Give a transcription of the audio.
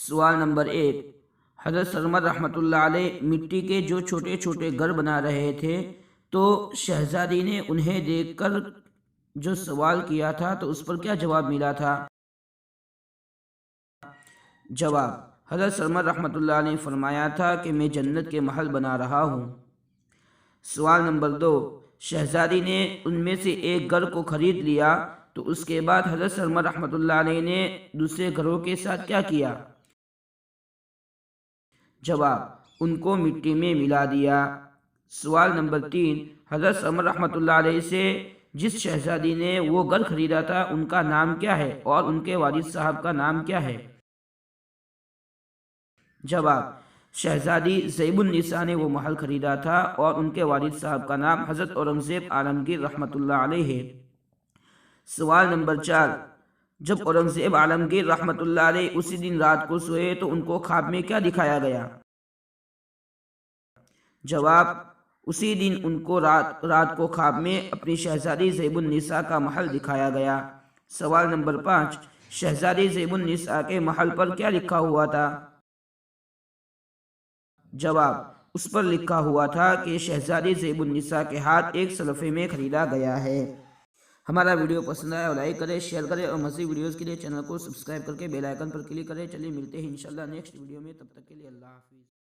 سوال نمبر 1، حضرت سرمد رحمۃ اللہ علیہ مٹی کے جو چھوٹے چھوٹے گھر بنا رہے تھے تو شہزادی نے انہیں دیکھ کر جو سوال کیا تھا تو اس پر کیا جواب ملا تھا؟ جواب: حضرت سرمد رحمۃ اللہ علیہ نے فرمایا تھا کہ میں جنت کے محل بنا رہا ہوں۔ سوال نمبر 2، شہزادی نے ان میں سے ایک گھر کو خرید لیا تو اس کے بعد حضرت سرمد رحمۃ اللہ علیہ نے دوسرے گھروں کے ساتھ کیا کیا؟ جواب: ان کو مٹی میں ملا دیا۔ سوال نمبر 3، حضرت سرمد رحمۃ اللہ علیہ سے جس شہزادی نے وہ گھر خریدا تھا ان کا نام کیا ہے اور ان کے والد صاحب کا نام کیا ہے؟ جواب: شہزادی زیب النساء نے وہ محل خریدا تھا اور ان کے والد صاحب کا نام حضرت اورنگزیب عالمگیر رحمۃ اللہ علیہ ہے۔ سوال نمبر 4، جب اورنگزیب عالمگیر رحمۃ اللہ علیہ اسی دن رات کو سوئے تو ان کو خواب میں کیا دکھایا گیا؟ جواب: اسی دن ان کو رات کو خواب میں اپنی شہزادی زیب النساء کا محل دکھایا گیا۔ سوال نمبر 5، شہزادی زیب النساء کے محل پر کیا لکھا ہوا تھا؟ جواب: اس پر لکھا ہوا تھا کہ شہزادی زیب النساء کے ہاتھ ایک صحیفے میں خریدا گیا ہے۔ ہمارا ویڈیو پسند آیا اور لائک کریں، شیئر کریں اور مزید ویڈیوز کے لیے چینل کو سبسکرائب کر کے بیل آئیکن پر کلک کریں۔ چلیے ملتے ہیں انشاءاللہ نیکسٹ ویڈیو میں، تب تک کے لیے اللہ حافظ۔